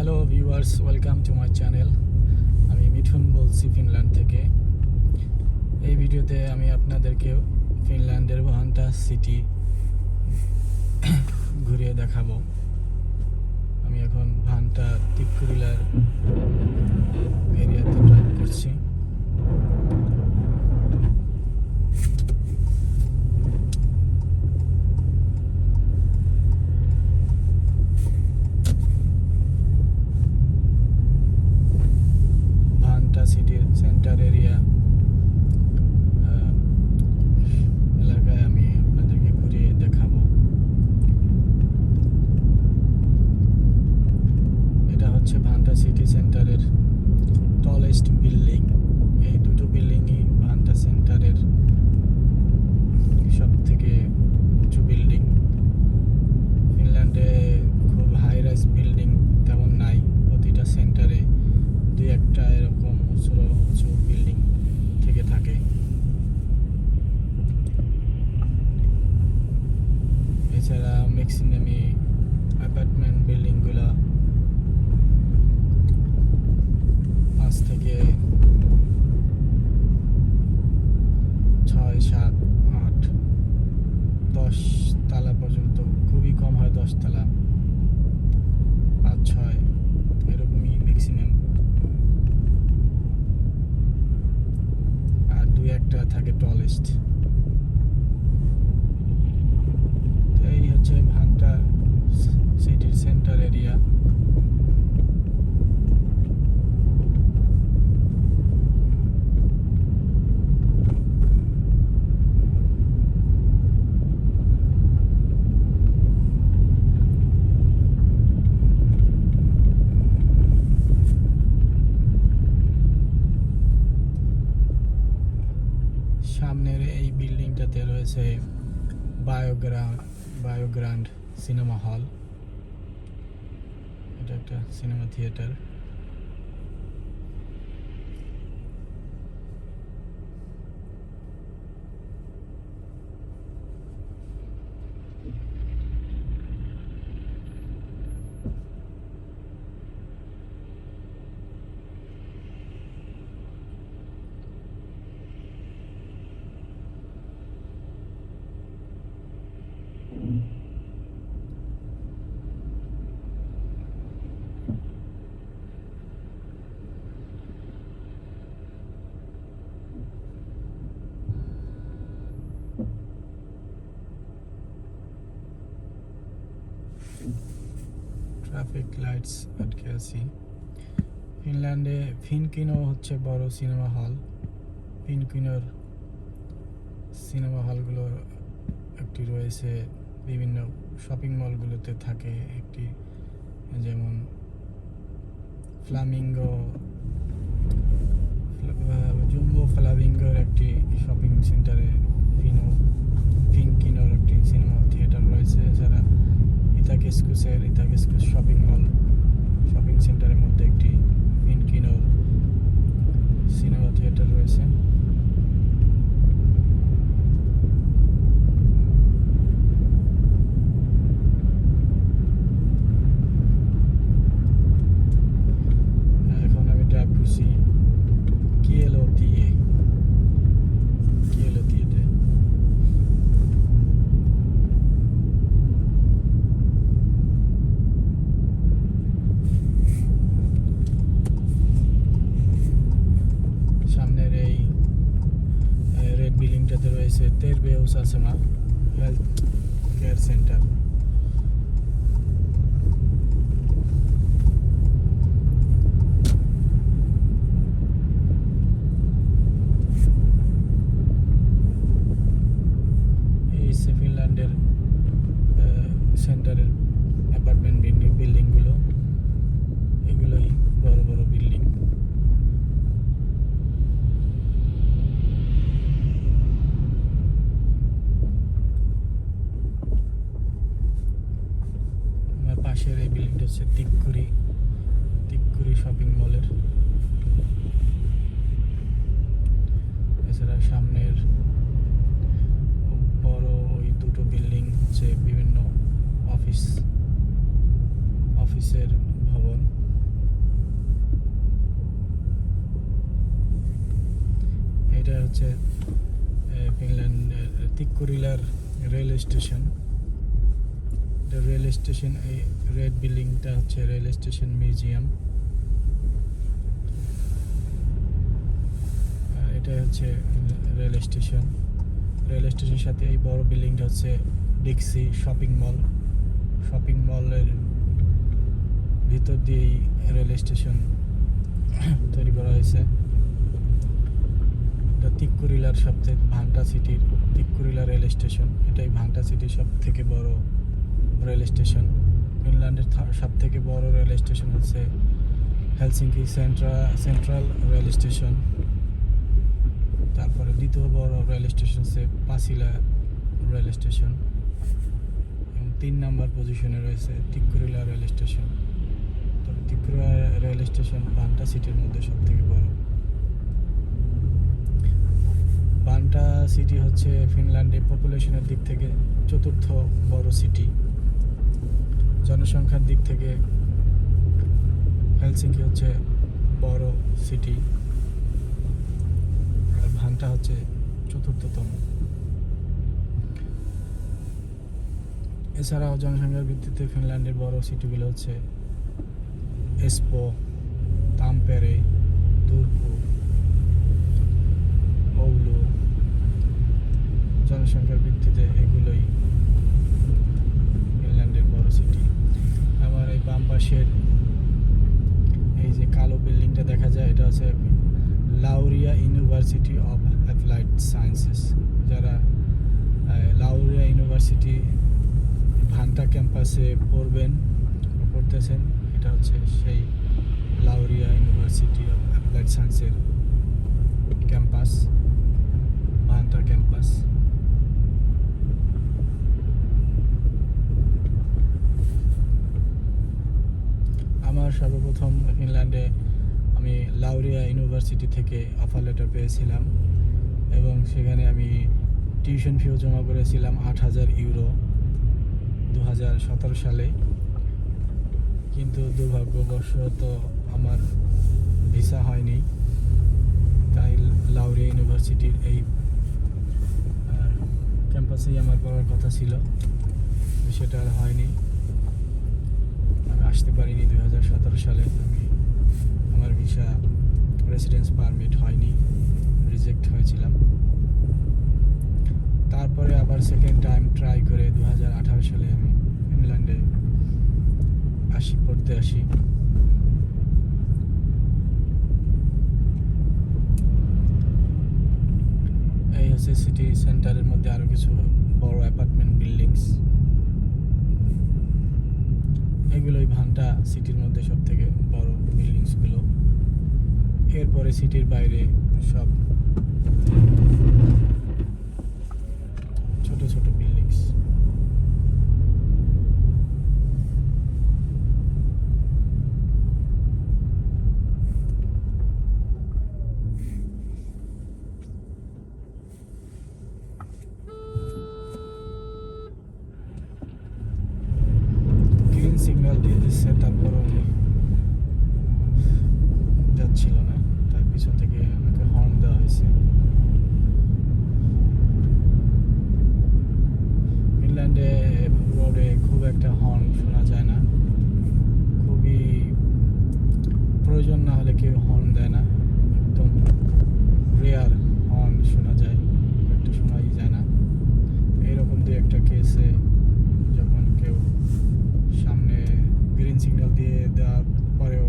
Hello viewers, welcome to my channel. আমি মিঠুন বলছি Finland থেকে। এই ভিডিওতে আমি আপনাদেরকে ফিনল্যান্ডের ভান্টা সিটি ঘুরিয়ে দেখাবো। আমি এখন ভান্টা তিপ্পুরিলার এরিয়াতে ড্রাইভ করছি। ভান্টা সিটির সেন্টার এরিয়া এলাকায় আমি আপনাদেরকে ঘুরিয়ে দেখাবো। এটা হচ্ছে ভান্টা সিটি সেন্টারের টলেস্ট বিল্ডিং। এই দুটো বিল্ডিংই ভান্টা সেন্টারের সব থেকে উঁচু বিল্ডিং। ফিনল্যান্ডে খুব হাই রাইজ বিল্ডিং তেমন নাই, প্রতিটা সেন্টারে দুই একটা এরকম উঁচু বিল্ডিং থেকে থাকে। এছাড়া ম্যাক্সিমামই অ্যাপার্টমেন্ট বিল্ডিংগুলো 5 থেকে 6, 7, 8, 10 তলা পর্যন্ত, খুবই কম হয় 10 তলা, 5, 6 এরকমই ম্যাক্সিমাম। আর দুই একটা থাকে টলেস্ট। তো এই হচ্ছে ভান্টা সিটির সেন্টার এরিয়া। সামনের এই বিল্ডিংটাতে রয়েছে বায়োগ্রান্ড সিনেমা হল। এটা একটা সিনেমা থিয়েটার। ট্রাফিক লাইটস আটকে আছি। ফিনল্যান্ডে ফিনকিনো হচ্ছে বড় সিনেমা হল। ফিনকিনোর সিনেমা হলগুলো একটি রয়েছে বিভিন্ন শপিং মলগুলোতে থাকে। একটি যেমন জুম্বো ফ্লামিঙ্গোর একটি শপিং সেন্টারে ফিনকিনোর একটি সিনেমা থিয়েটার রয়েছে। এছাড়া ইতাকেস্কুস শপিং সেন্টারের মধ্যে একটি ফিনকিনোর সিনেমা থিয়েটার রয়েছে। এখন আমি ড্রাইভ করছি কিয়েলোতিয়ে। সামনের এই রেড বিল্ডিংটাতে রয়েছে তেরবেউসাসমা হেলথ কেয়ার সেন্টার। এই ফিনল্যান্ডের সেন্টারের অ্যাপার্টমেন্ট বিল্ডিংগুলো, এগুলোই বড় বড় বিল্ডিং। আমার পাশের এই বিল্ডিংটা হচ্ছে তিক্কুরি শপিং মলের। এছাড়া সামনের বড় ওই দুটো বিল্ডিং হচ্ছে বিভিন্ন অফিসের ভবন। হচ্ছে ফিনল্যান্ডের তিক্কুরিলার রেল স্টেশন। রেল স্টেশন, এই রেড বিল্ডিংটা হচ্ছে রেল স্টেশন মিউজিয়াম। এটা হচ্ছে রেল স্টেশন। রেল স্টেশনের সাথে এই বড় বিল্ডিংটা হচ্ছে ডিক্সি শপিং মল। শপিং মলের ভিতর দিয়েই রেল স্টেশন তৈরি করা হয়েছে। এটা তিক্কুরিলার সবথেকে ভান্টা সিটির তিক্কুরিলা রেল স্টেশন। এটাই ভান্টা সিটির সব থেকে বড় রেল স্টেশন। ফিনল্যান্ডের সব থেকে বড় রেল স্টেশন হচ্ছে হেলসিঙ্কি সেন্ট্রাল রেল স্টেশন। তারপরে দ্বিতীয় বড় রেল স্টেশন হচ্ছে পাসিলা রেল স্টেশন এবং 3 নম্বর পজিশনে রয়েছে তিক্কুরিলা রেল স্টেশন। তবে তিক্কুরিলা রেল স্টেশন ভান্টা সিটির মধ্যে সব থেকে বড়। ভান্টা সিটি হচ্ছে ফিনল্যান্ডে পপুলেশনের দিক থেকে 4র্থ বড় সিটি। জনসংখ্যার দিক থেকে হেলসিঙ্কি হচ্ছে বড় সিটি, আর ভান্টা হচ্ছে 4র্থতম। এছাড়াও জনসংখ্যার ভিত্তিতে ফিনল্যান্ডের বড় সিটিগুলো হচ্ছে এসপো, তাম্পেরে, তুর্কু, ওউলু। জনসংখ্যার ভিত্তিতে এগুলোই ফিনল্যান্ডের বড় সিটি। আমার এই বাম পাশের এই যে কালো বিল্ডিংটা দেখা যায়, এটা হচ্ছে লাউরিয়া ইউনিভার্সিটি অফ অ্যাপ্লাইড সায়েন্সেস। যারা লাউরিয়া ইউনিভার্সিটি ভান্টা ক্যাম্পাসে পড়তেছেন, এটা হচ্ছে সেই লাউরিয়া ইউনিভার্সিটি অফ অ্যাপ্লাইড সায়েন্সের ক্যাম্পাস, ভান্টা ক্যাম্পাস। আমার সর্বপ্রথম ফিনল্যান্ডে আমি লাউরিয়া ইউনিভার্সিটি থেকে অফার লেটার পেয়েছিলাম এবং সেখানে আমি টিউশন ফিও জমা করেছিলাম 8,000 ইউরো 2017 সালে। কিন্তু দুর্ভাগ্যবশত আমার ভিসা হয়নি, তাই লাউরিয়া ইউনিভার্সিটির এই ক্যাম্পাসেই আমার পড়ার কথা ছিল, সেটা আর হয়নি। আমি আসতে পারিনি 2017 সালে। আমার ভিসা রেসিডেন্স পারমিট হয়নি, রিজেক্ট হয়েছিলাম। তারপরে আবার সেকেন্ড টাইম ট্রাই করে 2018 সালে আমি ফিনল্যান্ডে পড়তে আসি। এই হচ্ছে সিটি সেন্টারের মধ্যে আরো কিছু বড় অ্যাপার্টমেন্ট বিল্ডিংস। এগুলোই ভান্টা সিটির মধ্যে সব থেকে বড় বিল্ডিংসগুলো। এরপরে সিটির বাইরে সব ছোট ছোট বিল্ডিংস। গ্রিন সিগন্যাল দিয়ে দিচ্ছে, তারপরও যাচ্ছিল না, তার পিছন থেকে আমাকে হর্ন দেওয়া হয়েছে। ফিনল্যান্ডে রোডে খুব একটা হর্ন শোনা যায় না, খুবই প্রয়োজন না হলে কেউ হর্ন দেয় না, একদম রেয়ার হর্ন শোনা যায়, একটা শোনাই যায় না। এইরকম দু একটা কেসে যখন কেউ সামনে গ্রিন সিগন্যাল দিয়ে দেওয়ার পরেও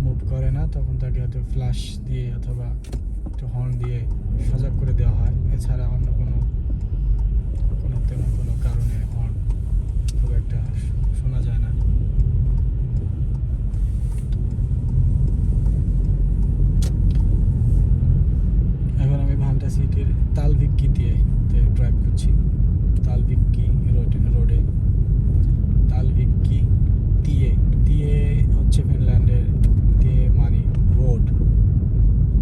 মুভ করে না, তখন তাকে হয়তো ফ্ল্যাশ দিয়ে অথবা একটু হর্ন দিয়ে সজাগ করে দেওয়া হয়। এছাড়া অন্য তেমন কোনো কারণে হর্ন খুব একটা শোনা যায় না। এখন আমি ভান্টা সিটির তালভিক্কি দিয়ে ড্রাইভ করছি। তালভিক্কি রোডে তালভিক্কি দিয়ে হচ্ছে ফিনল্যান্ডের দিয়ে মানে রোড,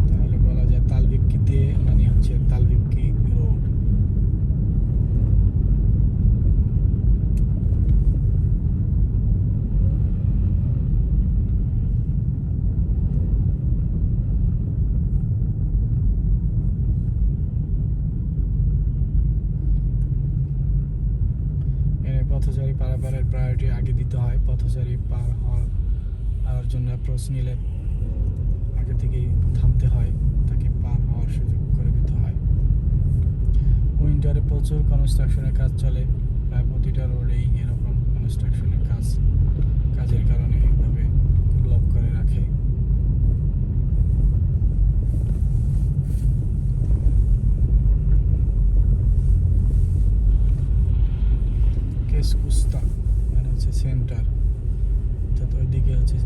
তাহলে বলা যায় তালভিক্কি দিয়ে মানে হচ্ছে তালভিক্কি রোড। জন্য অ্যাপ্রোচ নিলে আগে থেকেই থামতে হয়, তাকে পার হওয়ার সুযোগ করে দিতে হয়। উইন্টারে প্রচুর কনস্ট্রাকশনের কাজ চলে, প্রায় প্রতিটা রোডেই এরকম কনস্ট্রাকশনের কাজের কারণে এইভাবে ব্লক করে রাখে। কেসকুস্তা মানে হচ্ছে সেন্টার, অর্থাৎ ওইদিকে হচ্ছে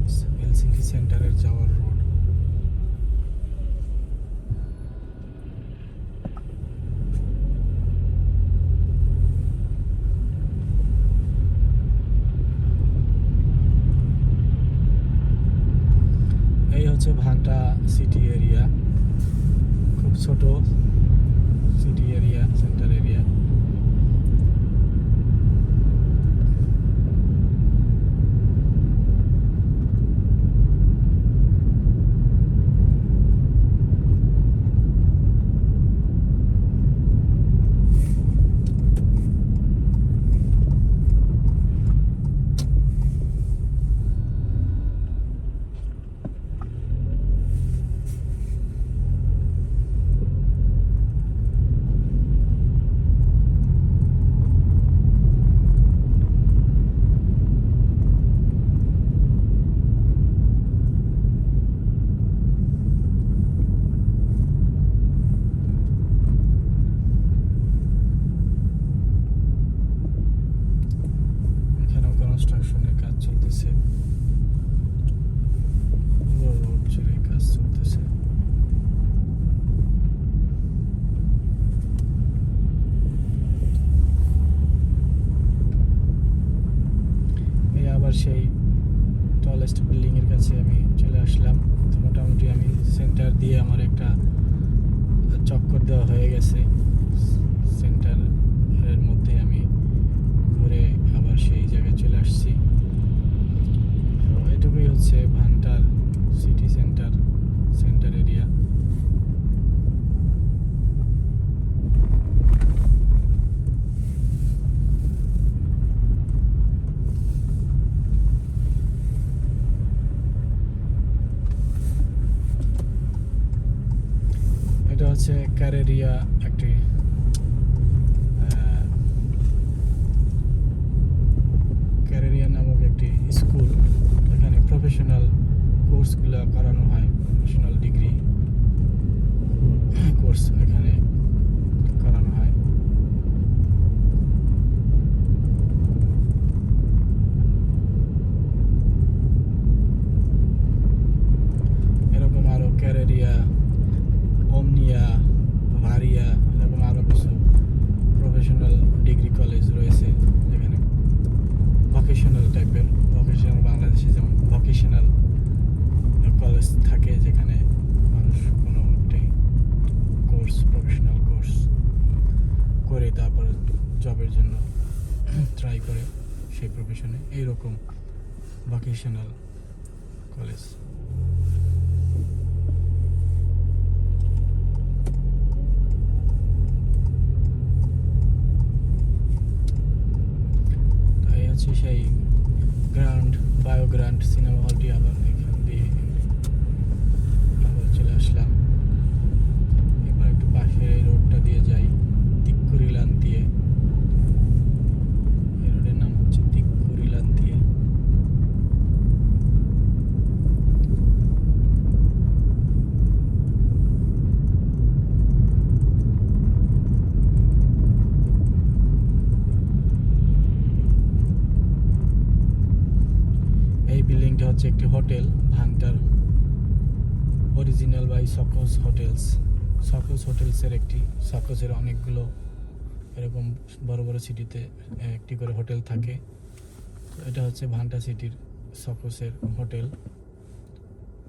হেলসিঙ্কি সেন্টারের যাওয়ার রোড। এই হচ্ছে ভান্টা সিটি এরিয়া, খুব ছোট সিটি এরিয়া, সেন্টার এরিয়া। কনস্ট্রাকশনের কাজ চলতেছে, পুরো রোড জুড়ে কাজ চলতেছে। এই আবার সেই টলেস্ট বিল্ডিং এর কাছে আমি চলে আসলাম। তো মোটামুটি আমি সেন্টার দিয়ে আমার একটা চক্কর দেওয়া হয়ে গেছে। সেন্টারের মধ্যে আমি ঘুরে আবার সেই জায়গায় চলে আসছি। তো এটুকুই হচ্ছে ভান্টার সিটি সেন্টার এরিয়া। এটা হচ্ছে ক্যারেরিয়া, একটি ক্যারেরিয়া নামক একটি স্কুল। এখানে প্রফেশনাল কোর্সগুলো করানো হয়, প্রফেশনাল ডিগ্রি কোর্স এখানে করানো হয়। এরকম আরো ক্যারেরিয়া, ওমনিয়া, ভারিয়া, এরকম আরো কিছু প্রফেশনাল ডিগ্রি কলেজ রয়েছে, যেখানে ভোকেশনাল টাইপের, ভোকেশনাল বাংলাদেশে যেমন ভোকেশনাল কলেজ থাকে, যেখানে মানুষ কোনো একটি কোর্স, প্রফেশনাল কোর্স করে তারপর জবের জন্য ট্রাই করে সেই প্রফেশনে, এইরকম ভোকেশনাল কলেজ। তাই হচ্ছে সেই বায়োগ্রান্ড সিনেমা হলটি। আবার এখান দিয়ে আবার চলে আসলাম। এবার একটু পাশের এই রোডটা দিয়ে যাই, তিক্কুরিলান দিয়ে। এই রোডের নাম হচ্ছে তিক্কুরিলান দিয়ে। এই বিল্ডিংটা হচ্ছে একটি হোটেল, ভান্টার অরিজিনাল বাই সকোস হোটেলস। সকোস হোটেলসের একটি, সকোসের অনেকগুলো এরকম বড় বড় সিটিতে একটি করে হোটেল থাকে। তো এটা হচ্ছে ভান্টা সিটির সকোসের হোটেল।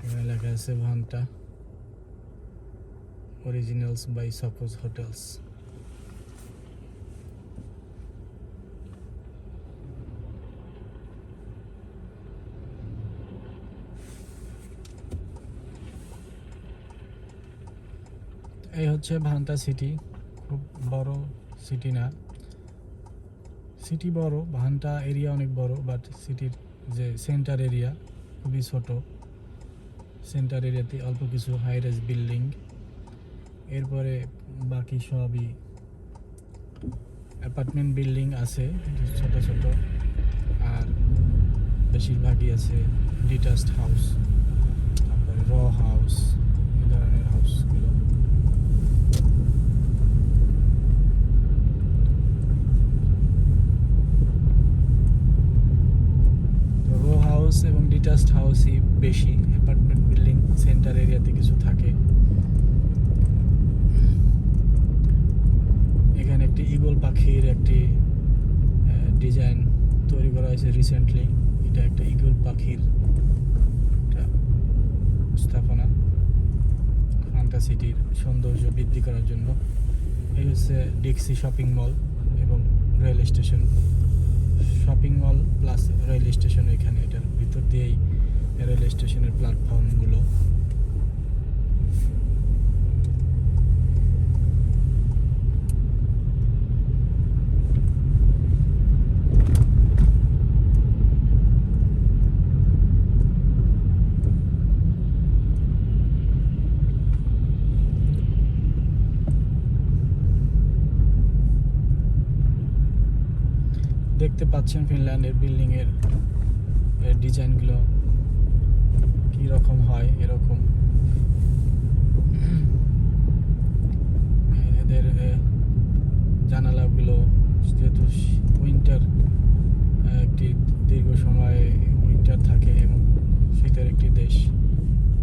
এখানে লেখা আছে ভান্টা অরিজিনালস বাই সকোস হোটেলস। এই হচ্ছে ভান্টা সিটি, খুব বড় সিটি না, সিটি বড়, ভান্টা এরিয়া অনেক বড়, বাট সিটির যে সেন্টার এরিয়া খুবই ছোট। সেন্টার এরিয়াতে অল্প কিছু হাই রাইজ বিল্ডিং, এরপরে বাকি সবই অ্যাপার্টমেন্ট বিল্ডিং আছে ছোট ছোট, আর বেশিরভাগই আছে ডিটাচড হাউস, তারপরে র হাউস, এই ধরনের হাউসগুলো। তো র হাউস এবং ডিটাচড হাউসই বেশি, অ্যাপার্টমেন্ট বিল্ডিং সেন্টার এরিয়াতে কিছু থাকে। এখানে একটি ঈগল পাখির একটি ডিজাইন তৈরি করা হয়েছে রিসেন্টলি। এটা একটা ঈগল পাখির একটা স্থাপনা, ফান্টা সিটির সৌন্দর্য বৃদ্ধি করার জন্য। এই হচ্ছে ডিক্সি শপিং মল এবং rail station. Shopping mall plus rail station এখানে, এটার ভিতর দিয়েই রেল স্টেশনের প্ল্যাটফর্মগুলো। দেখতে পাচ্ছেন ফিনল্যান্ডের বিল্ডিংয়ের ডিজাইনগুলো কী রকম হয়। এরকম এদের জানালাগুলো, যেহেতু উইন্টার একটি দীর্ঘ সময় উইন্টার থাকে এবং শীতের একটি দেশ,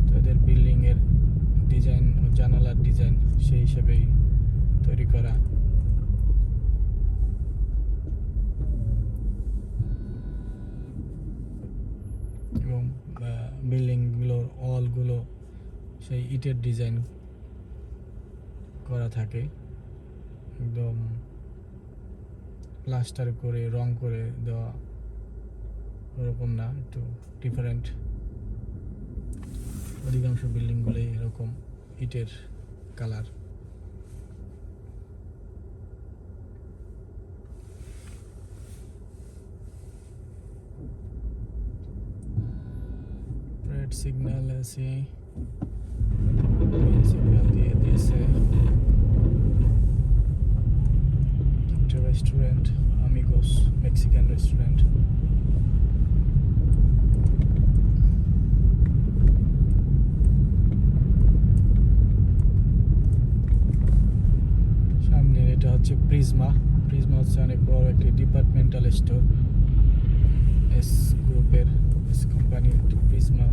তো এদের বিল্ডিংয়ের ডিজাইন ও জানালার ডিজাইন সেই হিসেবেই তৈরি করা। এবং বিল্ডিংগুলোর ওয়ালগুলো সেই ইটের ডিজাইন করা থাকে, একদম প্লাস্টার করে রং করে দেওয়া ওরকম না, একটু ডিফারেন্ট। অধিকাংশ বিল্ডিংগুলোই এরকম ইটের কালার। রেড সিগন্যাল আছে, গ্রিন সিগন্যাল দিয়ে দিয়েছে। একটা রেস্টুরেন্ট, আমিগোস মেক্সিকান রেস্টুরেন্ট। সামনে এটা হচ্ছে প্রিজমা। প্রিজমা হচ্ছে অনেক বড় একটি ডিপার্টমেন্টাল স্টোর, এস গ্রুপের, এস কোম্পানির প্রিজমা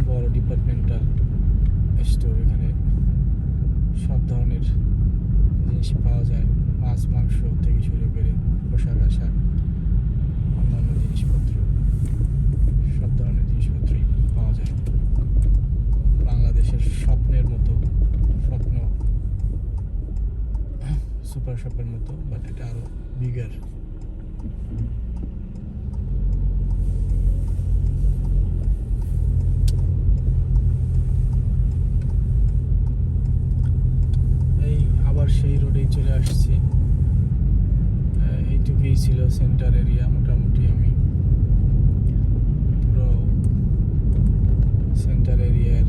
বড় ডিপার্টমেন্টাল স্টোর। এখানে সব ধরনের জিনিস পাওয়া যায়, মাছ মাংস থেকে শুরু করে পোশাক আশাক, অন্যান্য জিনিসপত্র, সব ধরনের জিনিসপত্রই পাওয়া যায়। বাংলাদেশের স্বপ্নের মতো, স্বপ্ন সুপার শপের মতো, বাট এটা আরো বিগার। সেই রোডেই চলে আসছি। এইটুকুই ছিল সেন্টার এরিয়া মোটামুটি। আমি পুরো সেন্টার এরিয়ার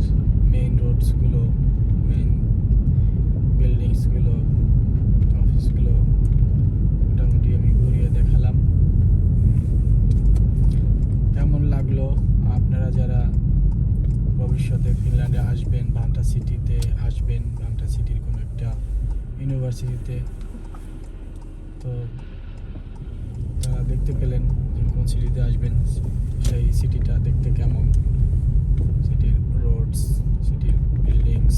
মেইন রোডসগুলো, মেইন বিল্ডিংসগুলো, অফিসগুলো মোটামুটি আমি ঘুরিয়ে দেখালাম। কেমন লাগলো? আপনারা যারা ভবিষ্যতে ফিনল্যান্ডে আসবেন, ভান্টা সিটিতে আসবেন, ভান্টা সিটির কোনো একটা ইউনিভার্সিটিতে, তো তারা দেখতে পেলেন যে কোন সিটিতে আসবেন, সেই সিটিটা দেখতে কেমন, সিটির রোডস, সিটির বিল্ডিংস,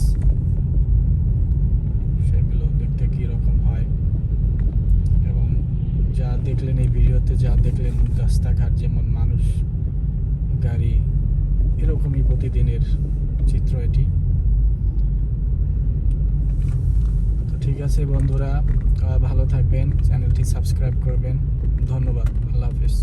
সেগুলো দেখতে কীরকম হয়। এবং যা দেখলেন এই ভিডিওতে, যা দেখলেন রাস্তাঘাট, যেমন মানুষ, গাড়ি, এরকমই প্রতিদিনের চিত্র এটি। ঠিক আছে বন্ধুরা, ভালো থাকবেন, চ্যানেলটি সাবস্ক্রাইব করবেন। ধন্যবাদ, আল্লাহ হাফেজ।